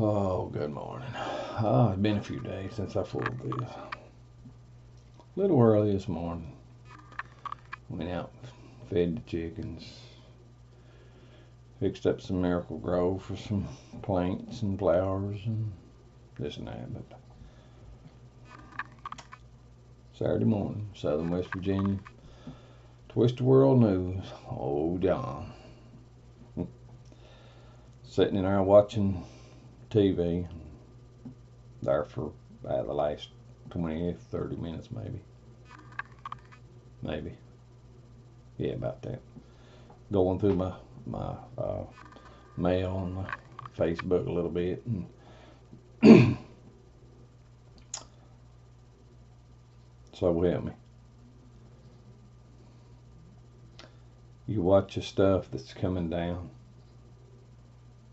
Oh, good morning. Oh, it's been a few days since I pulled this. A little early this morning. Went out, fed the chickens, fixed up some Miracle Grow for some plants and flowers and this and that. But Saturday morning, Southern West Virginia, Twist the World News. Oh, John. Sitting in there watching TV there for the last 20, 30 minutes maybe. Yeah, about that. Going through my mail and my Facebook a little bit. And so help me. You watch the stuff that's coming down.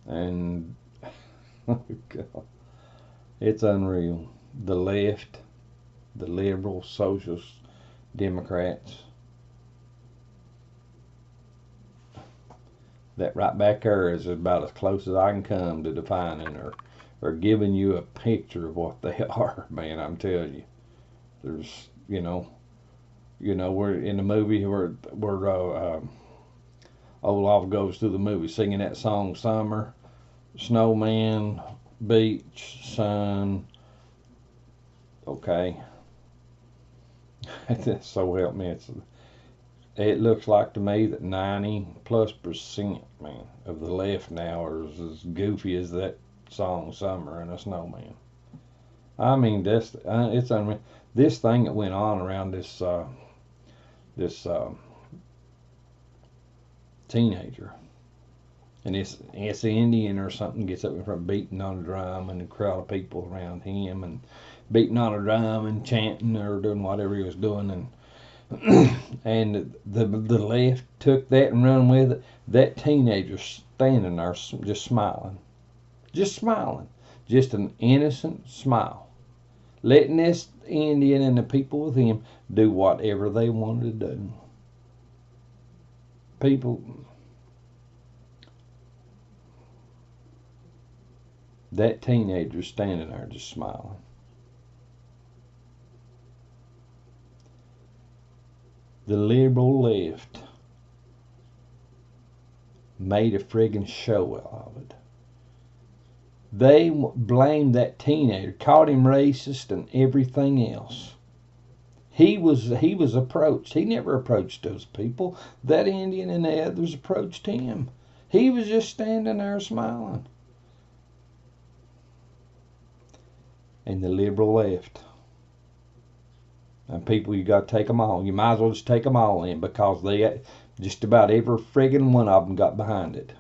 And oh God, it's unreal. The left, the liberal, socialist, Democrats, that right back there is about as close as I can come to defining or giving you a picture of what they are, man. I'm telling you, there's we're in the movie where Olaf goes through the movie singing that song Summer, snowman, beach, sun. Okay. So help me. It looks like to me that 90+%, man, of the left now are as goofy as that song Summer and a snowman. I mean, it's unreal. This thing that went on around this teenager, and this Indian or something gets up in front beating on a drum, and a crowd of people around him and beating on a drum and chanting or doing whatever he was doing, and the left took that and run with it. That teenager standing there just smiling, just an innocent smile, letting this Indian and the people with him do whatever they wanted to do. People, that teenager standing there just smiling. The liberal left made a friggin' show out of it. They blamed that teenager, called him racist and everything else. He was approached. He never approached those people. That Indian and the others approached him. He was just standing there smiling. And the liberal left. And people, you got to take them all. You might as well just take them all in, because they just about every friggin' one of them got behind it.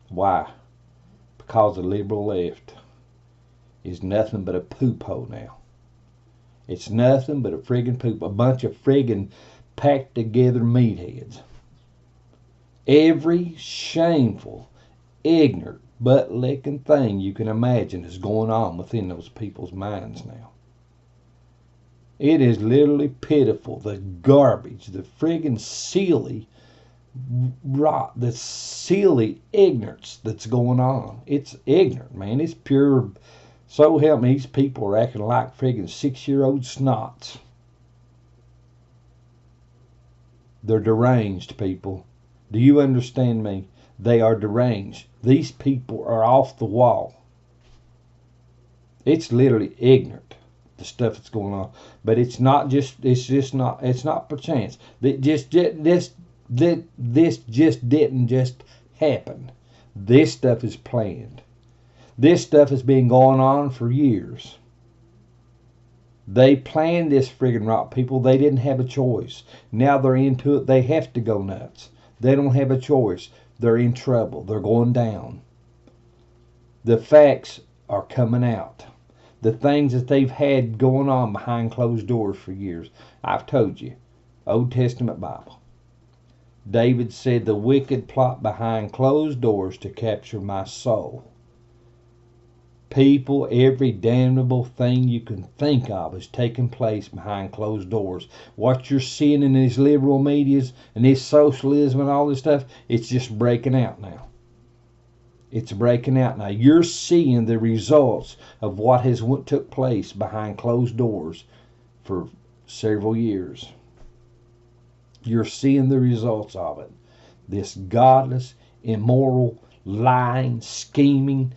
Why? Because the liberal left is nothing but a poop hole now. It's nothing but a friggin' poop, a bunch of friggin' packed together meatheads. Every shameful, ignorant, butt-licking thing you can imagine is going on within those people's minds now. It is literally pitiful, the garbage, the friggin' silly rot, the silly ignorance that's going on. It's ignorant, man. It's pure. So help me, these people are acting like friggin' 6-year-old snots. They're deranged, people. Do you understand me? They are deranged. These people are off the wall. It's literally ignorant, the stuff that's going on. But it's not perchance. This just didn't just happen. This stuff is planned. This stuff has been going on for years. They planned this friggin' rot, people. They didn't have a choice. Now they're into it. They have to go nuts. They don't have a choice. They're in trouble. They're going down. The facts are coming out. The things that they've had going on behind closed doors for years. I've told you. Old Testament Bible. David said, the wicked plot behind closed doors to capture my soul. People, every damnable thing you can think of is taking place behind closed doors. What you're seeing in these liberal medias and this socialism and all this stuff, it's just breaking out now. It's breaking out now. You're seeing the results of what has took place behind closed doors for several years. You're seeing the results of it. This godless, immoral, lying, scheming,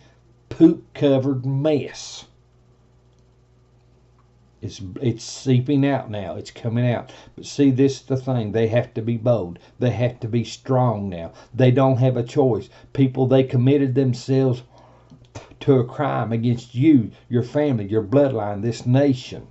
poop-covered mess. It's seeping out now. It's coming out. But see, this is the thing. They have to be bold. They have to be strong now. They don't have a choice. People, they committed themselves to a crime against you, your family, your bloodline, this nation.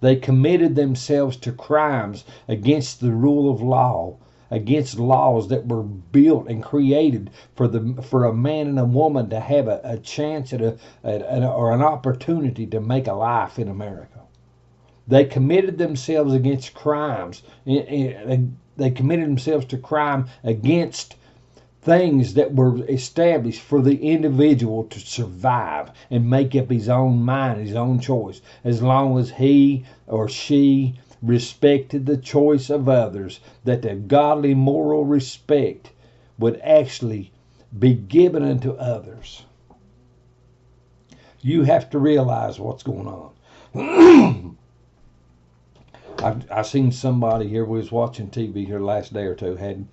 They committed themselves to crimes against the rule of law, against laws that were built and created for a man and a woman to have a chance at or an opportunity to make a life in America. They committed themselves against crimes. They committed themselves to crime against things that were established for the individual to survive and make up his own mind, his own choice, as long as he or she respected the choice of others, that the godly moral respect would actually be given unto others. You have to realize what's going on. I seen somebody here, we was watching TV here last day or two, had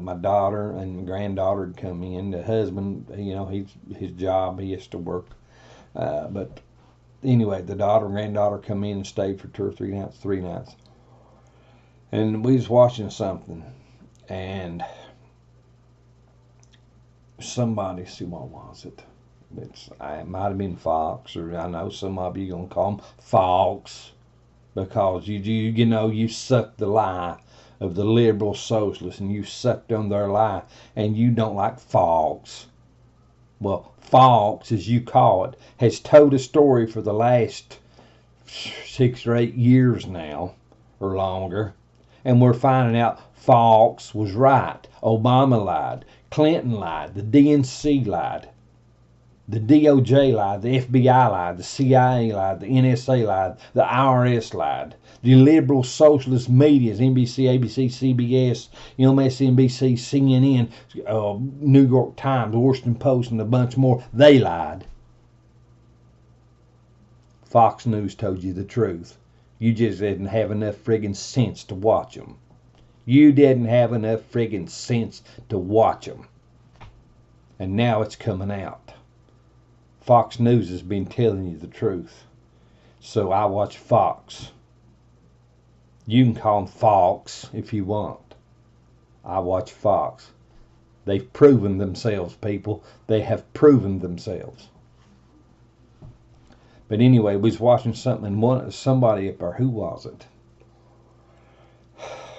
my daughter and my granddaughter had come in. The husband, his job, he has to work, but anyway, the daughter and granddaughter come in and stayed for 2 or 3 nights. And we was watching something, and somebody, see, what was it? It might have been Fox, or I know some of you gonna call them Fox, because you sucked the lie of the liberal socialists, and you sucked on their lie, and you don't like Fox. Well, Fox, as you call it, has told a story for the last 6 or 8 years now, or longer, and we're finding out Fox was right. Obama lied. Clinton lied. The DNC lied. The DOJ lied. The FBI lied. The CIA lied. The NSA lied. The IRS lied. The liberal socialist medias, NBC, ABC, CBS, MSNBC, CNN, New York Times, Washington Post, and a bunch more, they lied. Fox News told you the truth. You just didn't have enough friggin' sense to watch them. You didn't have enough friggin' sense to watch them. And now it's coming out. Fox News has been telling you the truth. So I watch Fox. You can call them Fox if you want. I watch Fox. They've proven themselves, people. They have proven themselves. But anyway, we was watching something, and somebody up there, who was it?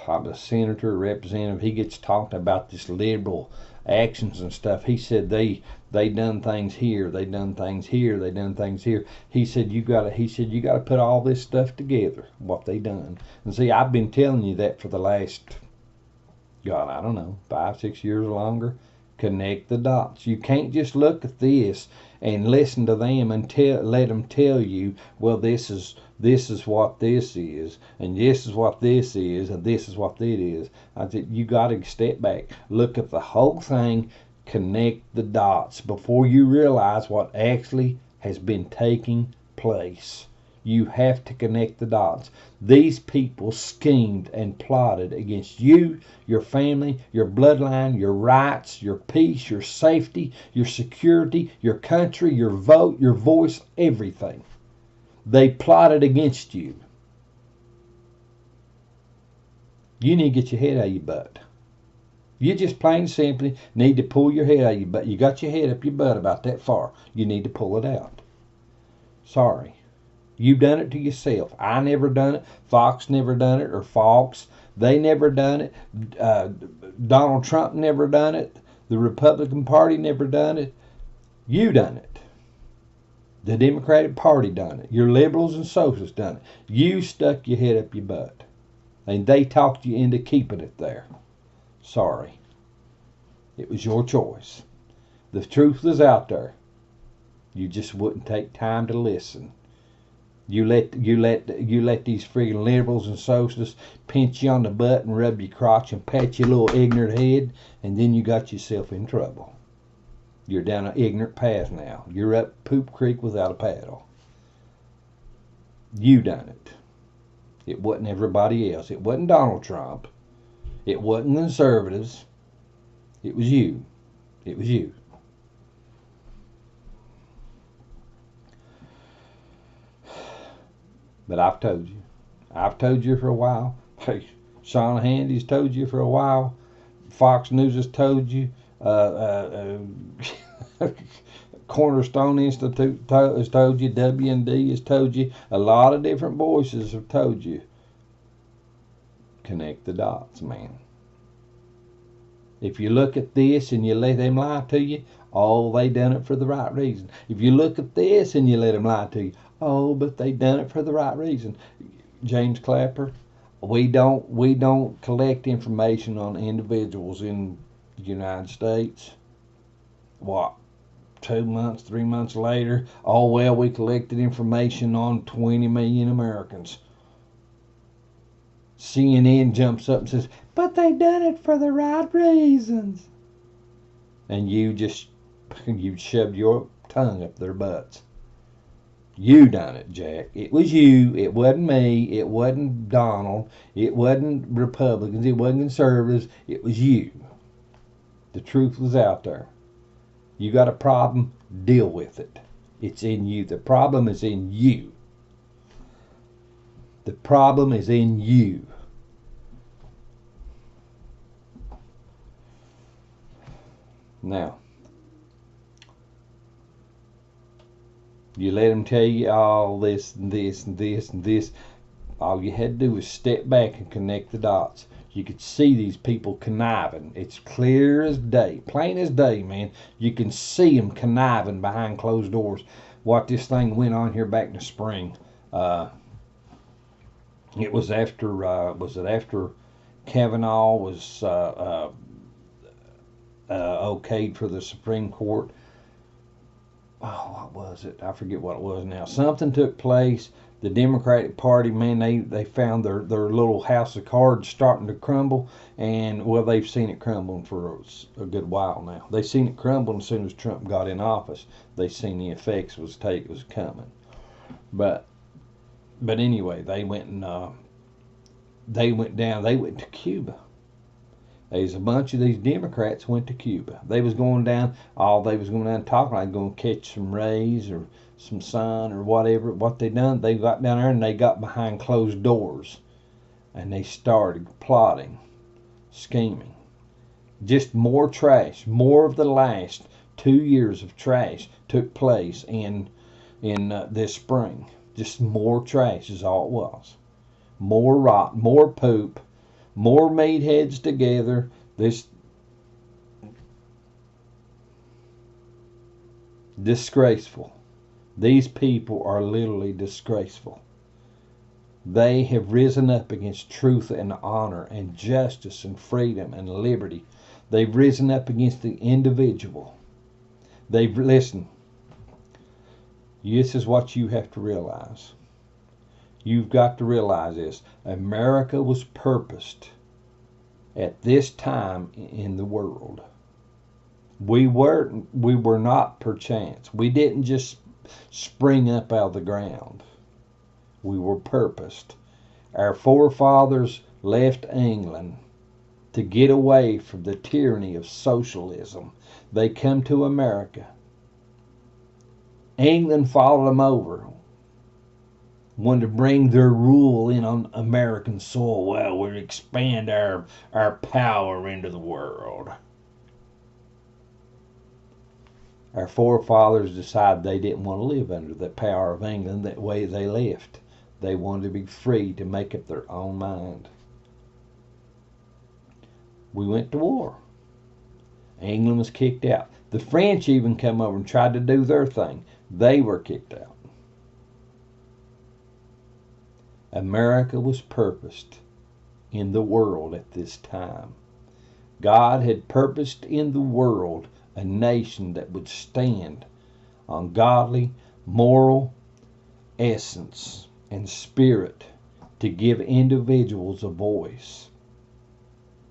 I'm a senator, representative. He gets talking about this liberal actions and stuff. He said they done things here, they done things here, they done things here. He said you gotta put all this stuff together, what they done. And see, I've been telling you that for the last, God, I don't know, 5, 6 years or longer. Connect the dots. You can't just look at this and listen to them and let them tell you, well, this is what this is, and this is what this is, and this is what that is. I said, you got to step back, look at the whole thing, connect the dots before you realize what actually has been taking place. You have to connect the dots. These people schemed and plotted against you, your family, your bloodline, your rights, your peace, your safety, your security, your country, your vote, your voice, everything. They plotted against you. You need to get your head out of your butt. You just plain simply need to pull your head out of your butt. You got your head up your butt about that far. You need to pull it out. Sorry. You've done it to yourself. I never done it. Fox never done it, or Fox. They never done it. Donald Trump never done it. The Republican Party never done it. You done it. The Democratic Party done it. Your liberals and socialists done it. You stuck your head up your butt. And they talked you into keeping it there. Sorry. It was your choice. The truth was out there. You just wouldn't take time to listen. You let these friggin' liberals and socialists pinch you on the butt and rub your crotch and pat your little ignorant head, and then you got yourself in trouble. You're down an ignorant path now. You're up Poop Creek without a paddle. You done it. It wasn't everybody else. It wasn't Donald Trump. It wasn't conservatives. It was you. It was you. But I've told you. I've told you for a while. Hey, Sean Handy's told you for a while. Fox News has told you. Cornerstone Institute has told you. WND has told you. A lot of different voices have told you. Connect the dots, man. If you look at this and you let them lie to you, oh, they done it for the right reason. If you look at this and you let them lie to you, oh, but they done it for the right reason. James Clapper, we don't collect information on individuals in the United States. What? 2 months, 3 months later, oh well, we collected information on 20 million Americans. CNN jumps up and says, but they done it for the right reasons. And you shoved your tongue up their butts. You done it, Jack. It was you. It wasn't me. It wasn't Donald. It wasn't Republicans. It wasn't conservatives. It was you. The truth was out there. You got a problem, deal with it. It's in you. The problem is in you. The problem is in you. Now, you let them tell you all this and this and this and this. All you had to do was step back and connect the dots. You could see these people conniving. It's clear as day, plain as day, man. You can see them conniving behind closed doors. What this thing went on here back in the spring. It was after, was it after Kavanaugh was okayed for the Supreme Court? Oh, what was it? I forget what it was now. Something took place. The Democratic Party, man, they found their little house of cards starting to crumble. And, well, they've seen it crumbling for a good while now. They seen it crumble as soon as Trump got in office. They seen the effects was coming. But anyway, they went to Cuba. There's a bunch of these Democrats went to Cuba. They was going down talking like going to catch some rays or some sun or whatever. What they done, they got down there and they got behind closed doors and they started plotting, scheming. Just more trash. More of the last 2 years of trash took place in this spring. Just more trash is all it was. More rot, more poop, more meatheads together. This disgraceful. These people are literally disgraceful. They have risen up against truth and honor and justice and freedom and liberty. They've risen up against the individual. Listen, this is what you have to realize. You've got to realize this. America was purposed at this time in the world. We were not perchance. We didn't just spring up out of the ground. We were purposed. Our forefathers left England to get away from the tyranny of socialism. They come to America. England followed them over. Wanted to bring their rule in on American soil. Well, we'll expand our power into the world. Our forefathers decided they didn't want to live under the power of England that way they left. They wanted to be free to make up their own mind. We went to war. England was kicked out. The French even come over and tried to do their thing. They were kicked out. America was purposed in the world at this time. God had purposed in the world a nation that would stand on godly, moral essence and spirit to give individuals a voice.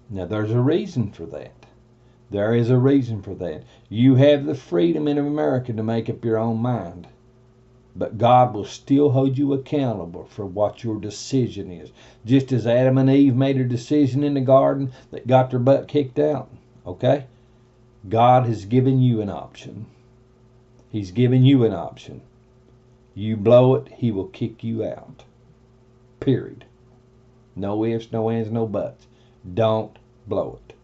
Now, there's a reason for that. There is a reason for that. You have the freedom in America to make up your own mind. But God will still hold you accountable for what your decision is. Just as Adam and Eve made a decision in the garden that got their butt kicked out. Okay? God has given you an option. He's given you an option. You blow it, He will kick you out. Period. No ifs, no ands, no buts. Don't blow it.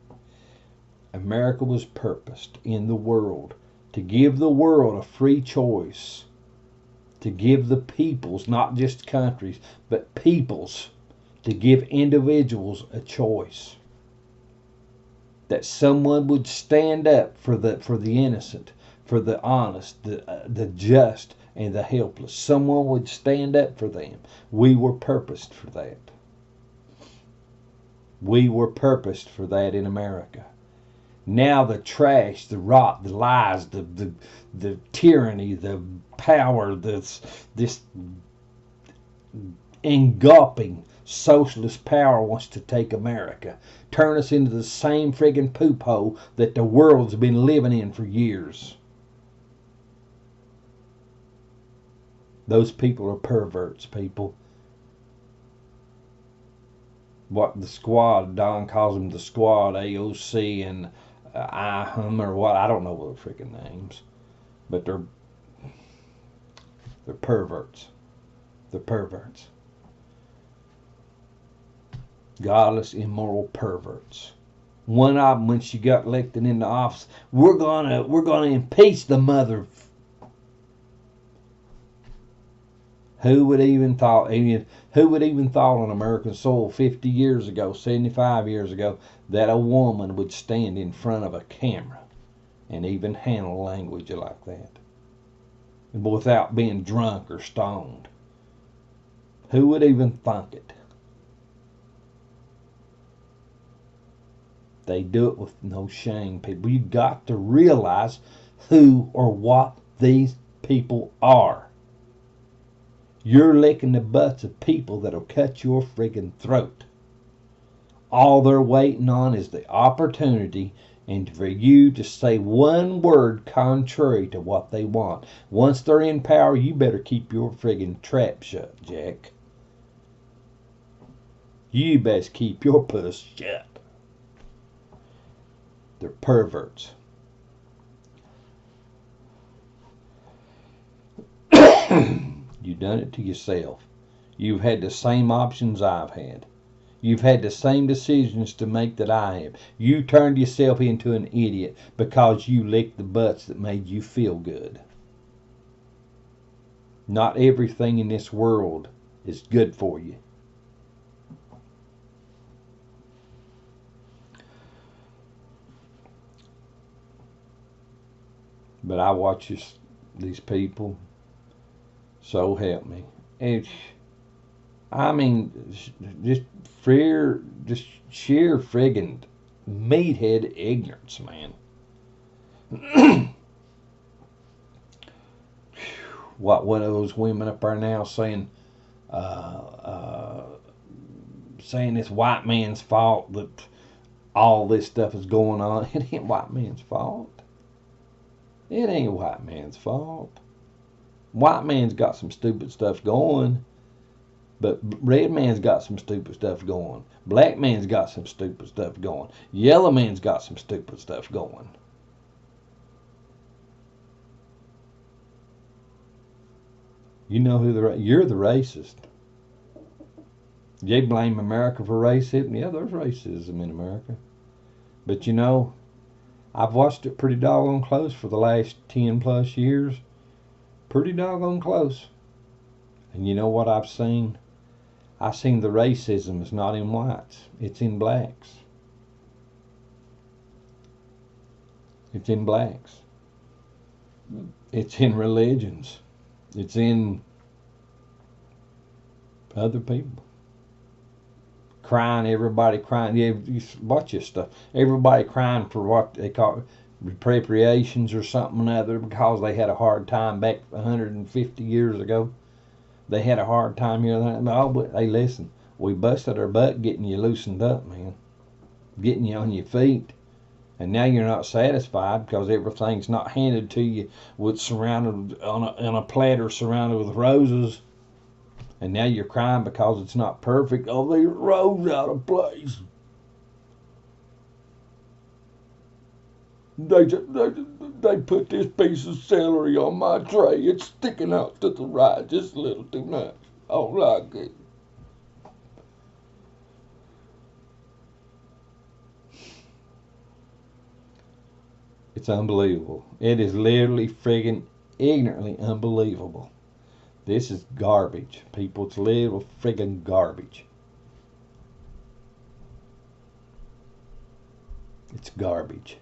America was purposed in the world to give the world a free choice. To give the peoples, not just countries, but peoples, to give individuals a choice. That someone would stand up for the innocent, for the honest, the just, and the helpless. Someone would stand up for them. We were purposed for that. We were purposed for that in America. Now the trash, the rot, the lies, the tyranny, the power, this engulfing socialist power wants to take America. Turn us into the same friggin' poop hole that the world's been living in for years. Those people are perverts, people. What the squad, Don calls them the squad, AOC and IHUM or what, I don't know what the freaking names. But they're perverts. They're perverts. Godless, immoral perverts. One of them, when she got elected into office, we're gonna impeach the mother. Who would even thought on American soil 50 years ago, 75 years ago, that a woman would stand in front of a camera and even handle language like that without being drunk or stoned? Who would even think it? They do it with no shame, people. You got to realize who or what these people are. You're licking the butts of people that'll cut your friggin' throat. All they're waiting on is the opportunity and for you to say one word contrary to what they want. Once they're in power, you better keep your friggin' trap shut, Jack. You best keep your puss shut. They're perverts. You've done it to yourself. You've had the same options I've had. You've had the same decisions to make that I have. You turned yourself into an idiot because you licked the butts that made you feel good. Not everything in this world is good for you. But I watch these people. So help me. I mean, just sheer friggin' meathead ignorance, man. What are those women up there now saying? Saying it's white man's fault that all this stuff is going on. It ain't white man's fault. It ain't white man's fault. White man's got some stupid stuff going, but red man's got some stupid stuff going. Black man's got some stupid stuff going. Yellow man's got some stupid stuff going. You know who you're the racist. They blame America for racism. Yeah, there's racism in America. But you know, I've watched it pretty doggone close for the last 10 plus years. Pretty doggone close. And you know what I've seen? I've seen the racism is not in whites. It's in blacks. It's in blacks. It's in religions. It's in other people. Crying, everybody crying. Yeah, you watch this stuff. Everybody crying for what they call repatriations or something or other because they had a hard time back 150 years ago. They had a hard time here. Oh, hey, listen, we busted our butt getting you loosened up, man. Getting you on your feet And now you're not satisfied because everything's not handed to you with surrounded on a platter surrounded with roses. And now you're crying because it's not perfect. Oh, there's rose out of place. They put this piece of celery on my tray. It's sticking out to the right just a little too much. I don't like it. It's unbelievable. It is literally friggin' ignorantly unbelievable. This is garbage, people. It's literal friggin' garbage. It's garbage.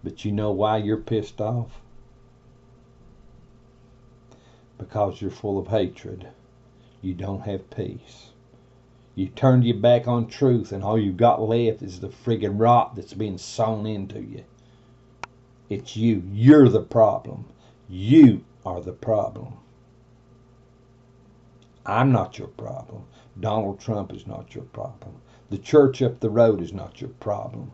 But you know why you're pissed off? Because you're full of hatred. You don't have peace. You turned your back on truth, and all you've got left is the friggin' rot that's been sown into you. It's you. You're the problem. You are the problem. I'm not your problem. Donald Trump is not your problem. The church up the road is not your problem.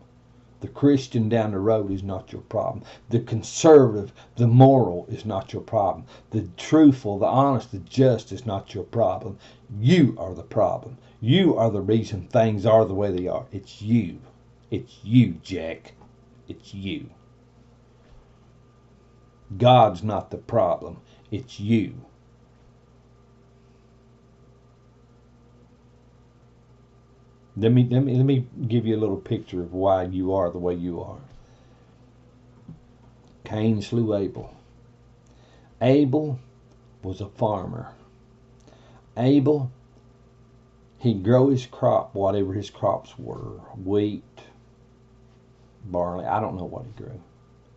The Christian down the road is not your problem. The conservative, the moral is not your problem. The truthful, the honest, the just is not your problem. You are the problem. You are the reason things are the way they are. It's you. It's you, Jack. It's you. God's not the problem. It's you. Let me give you a little picture of why you are the way you are. Cain slew Abel. Abel was a farmer. Abel, he'd grow his crop, whatever his crops were. Wheat, barley, I don't know what he grew.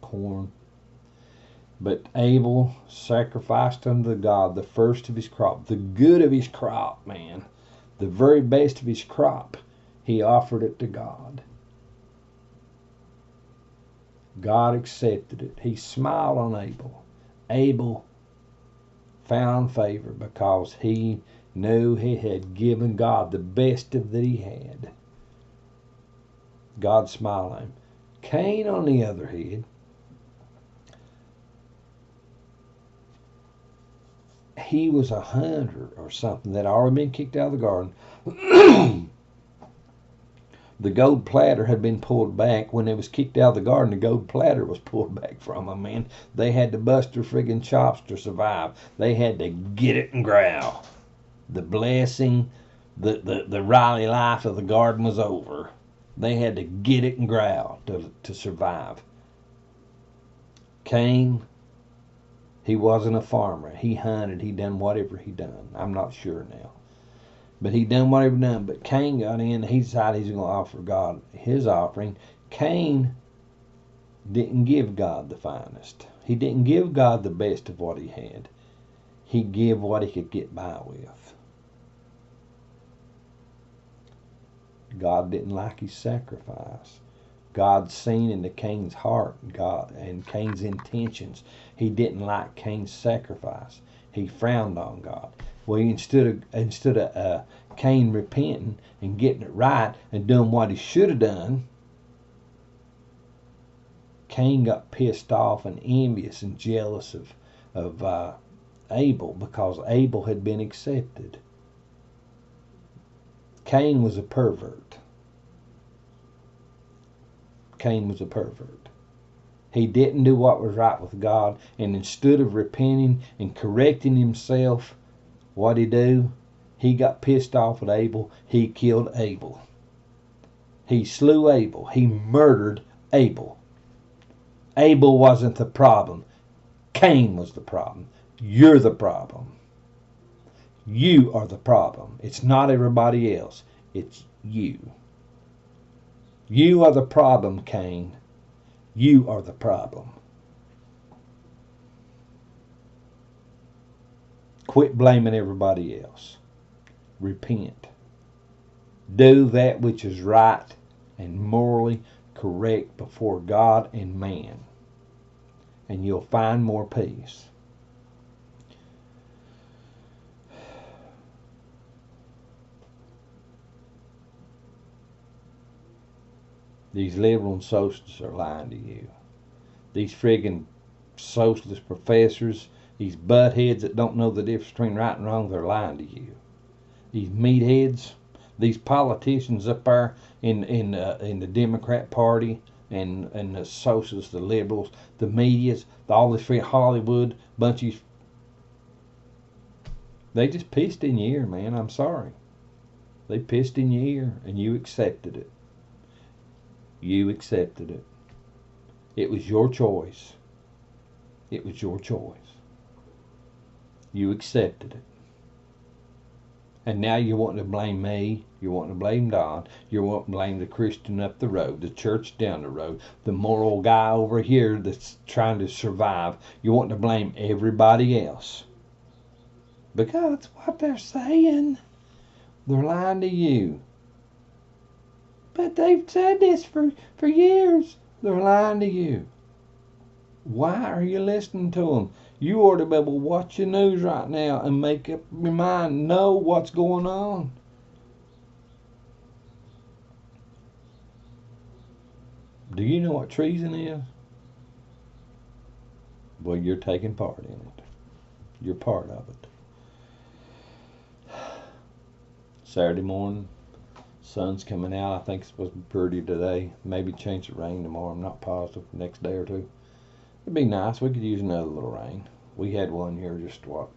Corn. But Abel sacrificed unto God the first of his crop, the good of his crop, man. The very best of his crop. He offered it to God. God accepted it. He smiled on Abel. Abel found favor because he knew he had given God the best of that he had. God smiled on him. Cain, on the other hand, he was a hunter or something that had already been kicked out of the garden. The gold platter had been pulled back. When they was kicked out of the garden, the gold platter was pulled back from them, man. They had to bust their friggin' chops to survive. They had to get it and growl. The blessing, the Riley life of the garden was over. They had to get it and growl to survive. Cain, he wasn't a farmer. He hunted. He done whatever he done. I'm not sure now. But he done whatever he done. But Cain got in. He decided he's going to offer God his offering. Cain didn't give God the finest. He didn't give God the best of what he had. He gave what he could get by with. God didn't like his sacrifice. God seen into Cain's heart, God, and Cain's intentions. He didn't like Cain's sacrifice. He frowned on God. Well, instead of Cain repenting and getting it right and doing what he should have done, Cain got pissed off and envious and jealous of Abel because Abel had been accepted. Cain was a pervert. Cain was a pervert. He didn't do what was right with God, and instead of repenting and correcting himself, what'd he do? He got pissed off at Abel. He killed Abel. He slew Abel. He murdered Abel. Abel wasn't the problem. Cain was the problem. You're the problem. You are the problem. It's not everybody else. It's you. You are the problem, Cain. You are the problem. Quit blaming everybody else. Repent. Do that which is right and morally correct before God and man, and you'll find more peace. These liberal and socialists are lying to you. These friggin' socialist professors, these buttheads that don't know the difference between right and wrong, they're lying to you. These meatheads, these politicians up there in the Democrat Party and the socialists, the liberals, the medias, all this free Hollywood bunch of, they just pissed in your ear, man. I'm sorry. They pissed in your ear and you accepted it. You accepted it. It was your choice. It was your choice. You accepted it. And now you want to blame me. You want to blame Don. You want to blame the Christian up the road, the church down the road, the moral guy over here that's trying to survive. You want to blame everybody else. Because that's what they're saying. They're lying to you. But they've said this for years. They're lying to you. Why are you listening to them? You ought to be able to watch your news right now and make up your mind, know what's going on. Do you know what treason is? Well, you're taking part in it. You're part of it. Saturday morning, sun's coming out. I think it's supposed to be pretty today. Maybe change the rain tomorrow. I'm not positive. Next day or two. It'd be nice. We could use another little rain. We had one here just, 4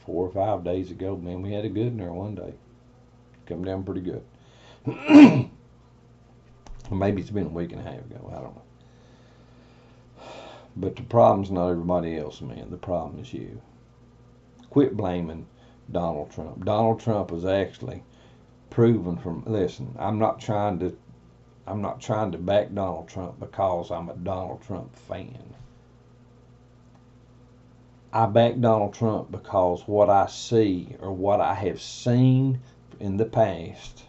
or 5 days ago. Man, we had a good in there one day. Come down pretty good. Maybe it's been a week and a half ago. I don't know. But the problem's not everybody else, man. The problem is you. Quit blaming Donald Trump. Donald Trump was actually proven from, listen, I'm not trying to back Donald Trump because I'm a Donald Trump fan. I back Donald Trump because what I see or what I have seen in the past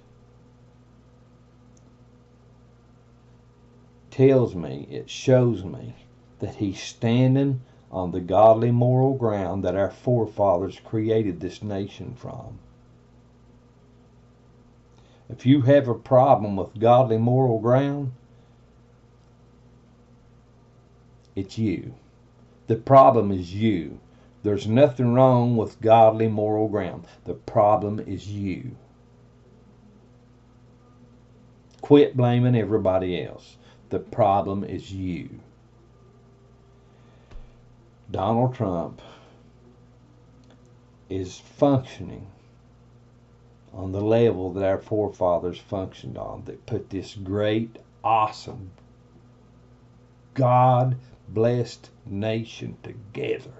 tells me, it shows me that he's standing on the godly moral ground that our forefathers created this nation from. If you have a problem with godly moral ground, it's you. The problem is you. There's nothing wrong with godly moral ground. The problem is you. Quit blaming everybody else. The problem is you. Donald Trump is functioning on the level that our forefathers functioned on, that put this great, awesome, God-blessed nation together.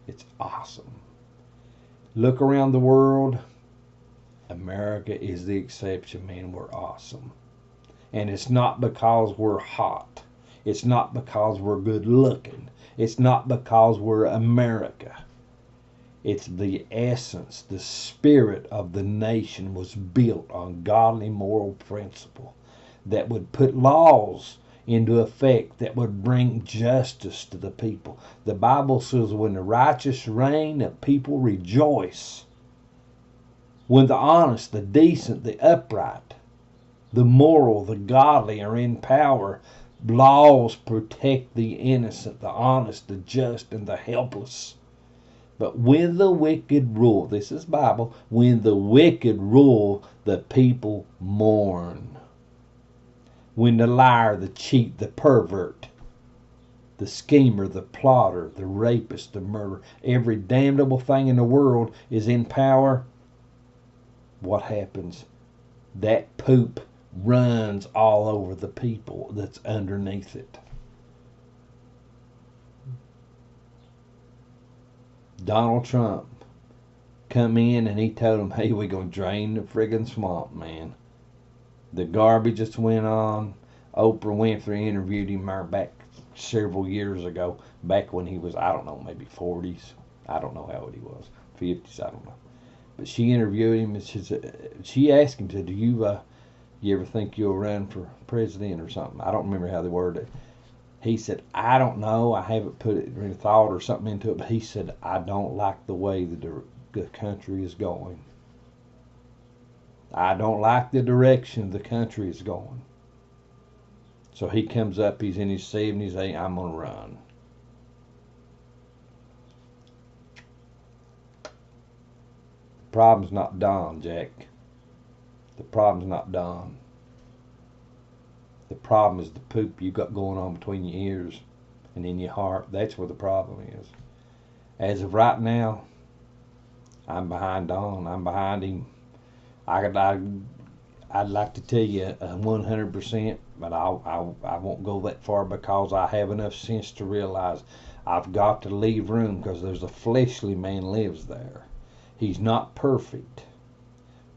It's awesome. Look around the world. America is the exception, man. We're awesome. And it's not because we're hot. It's not because we're good looking. It's not because we're America. It's the essence, the spirit of the nation was built on godly moral principle that would put laws into effect that would bring justice to the people. The Bible says when the righteous reign, the people rejoice. When the honest, the decent, the upright, the moral, the godly are in power, laws protect the innocent, the honest, the just, and the helpless. But when the wicked rule, this is Bible, when the wicked rule, the people mourn. When the liar, the cheat, the pervert, the schemer, the plotter, the rapist, the murderer, every damnable thing in the world is in power, what happens? That poop runs all over the people that's underneath it. Donald Trump come in and he told them, hey, we're going to drain the friggin' swamp, man. The garbage just went on. Oprah Winfrey interviewed him back several years ago, back when he was, I don't know, maybe 40s. I don't know how old he was. 50s, I don't know. But she interviewed him and she asked him, said, do you ever think you'll run for president or something? I don't remember how they worded it. He said, I don't know. I haven't put it in thought or something into it. But he said, I don't like the way that the country is going. I don't like the direction the country is going. So he comes up, he's in his 70s, hey, I'm going to run. The problem's not Don, Jack. The problem's not Don. The problem is the poop you got going on between your ears and in your heart. That's where the problem is. As of right now, I'm behind Don. I'm behind him. I'd like to tell you 100%, but I won't go that far because I have enough sense to realize I've got to leave room because there's a fleshly man lives there. He's not perfect.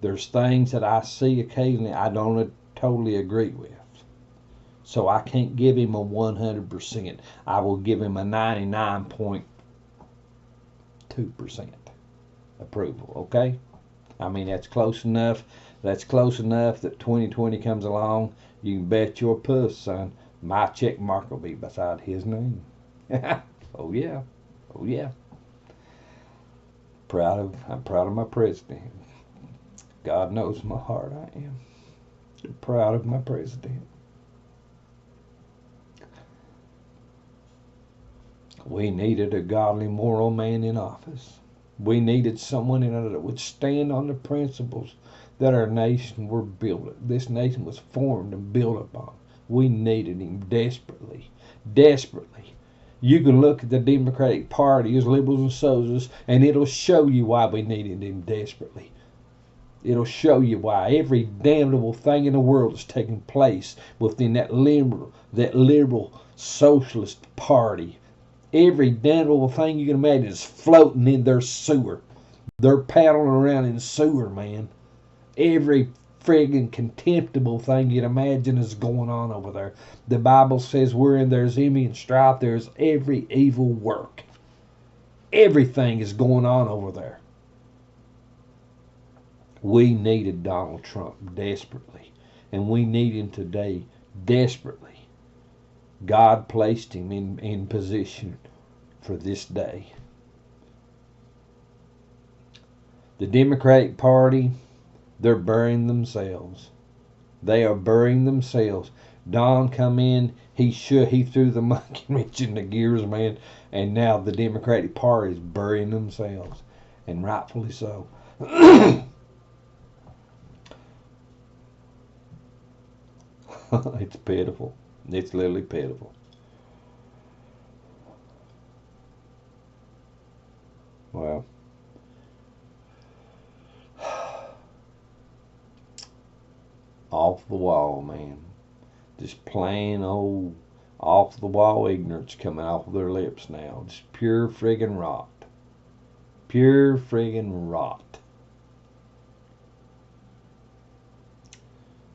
There's things that I see occasionally I don't totally agree with. So I can't give him a 100%. I will give him a 99.2% approval, okay? I mean, that's close enough. That's close enough that 2020 comes along. You can bet your puss, son, my check mark will be beside his name. Oh, yeah. Oh, yeah. I'm proud of my president. God knows my heart I am. I'm proud of my president. We needed a godly, moral man in office. We needed someone that would stand on the principles that our nation were built. This nation was formed and built upon. We needed him desperately. Desperately. You can look at the Democratic Party as liberals and socialists, and it'll show you why we needed him desperately. It'll show you why every damnable thing in the world is taking place within that liberal socialist party. Every damnable thing you can imagine is floating in their sewer. They're paddling around in sewer, man. Every friggin' contemptible thing you'd imagine is going on over there. The Bible says wherein there's envy and strife, there's every evil work. Everything is going on over there. We needed Donald Trump desperately, and we need him today desperately. God placed him in position for this day. The Democratic Party, they're burying themselves. They are burying themselves. Don come in, he threw the monkey wrench in the gears, man, and now the Democratic Party is burying themselves, and rightfully so. It's pitiful. It's literally pitiful. Well, off the wall, man. Just plain old off the wall ignorance coming off of their lips now. Just pure friggin' rot. Pure friggin' rot.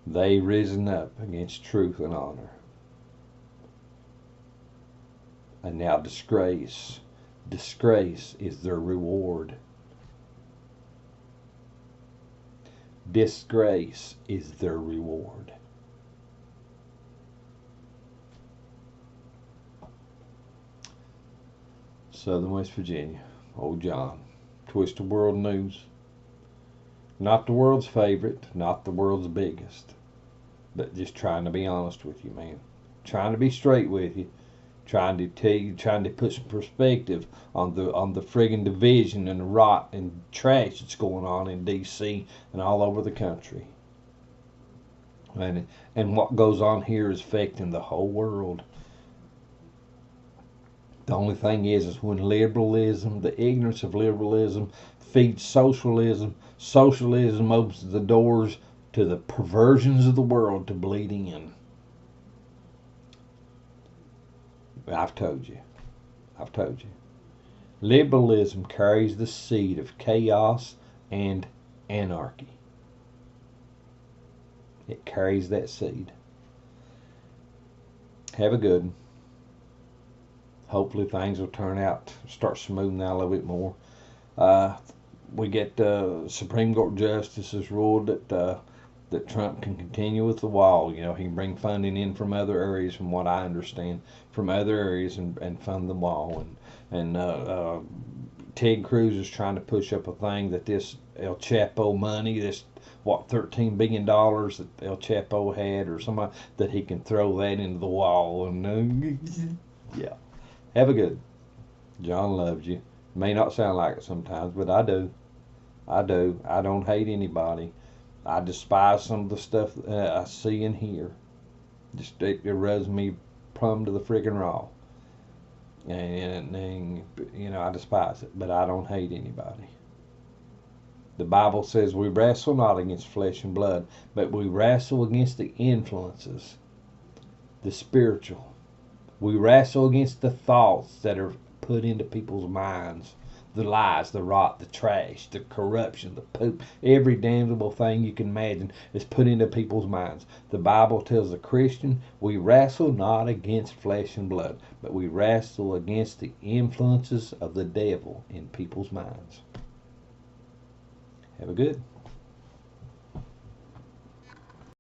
They risen up against truth and honor. And now disgrace is their reward. Disgrace is their reward. Southern West Virginia, old John, Twist of World News. Not the world's favorite, not the world's biggest, but just trying to be honest with you, man. Trying to be straight with you. Trying to tell you, trying to put some perspective on the friggin' division and the rot and trash that's going on in D.C. and all over the country. And what goes on here is affecting the whole world. The only thing is when liberalism, the ignorance of liberalism, feeds socialism, socialism opens the doors to the perversions of the world to bleeding in. I've told you. Liberalism carries the seed of chaos and anarchy. It carries that seed. Have a good one. Hopefully things will start smoothing out a little bit more. We get Supreme Court justices ruled that Trump can continue with the wall. You know, he can bring funding in from other areas, from what I understand, from other areas and fund the wall. And Ted Cruz is trying to push up a thing that this El Chapo money. This, what, $13 billion that El Chapo had, or somebody that he can throw that into the wall. And yeah, have a good. John loves you. May not sound like it sometimes, but I do. I do. I don't hate anybody. I despise some of the stuff I see and hear. Just it rubs me plumb to the freaking raw. And you know, I despise it, but I don't hate anybody. The Bible says we wrestle not against flesh and blood, but we wrestle against the influences, the spiritual. We wrestle against the thoughts that are put into people's minds, the lies, the rot, the trash, the corruption, the poop, every damnable thing you can imagine is put into people's minds. The Bible tells the Christian, we wrestle not against flesh and blood, but we wrestle against the influences of the devil in people's minds. Have a good.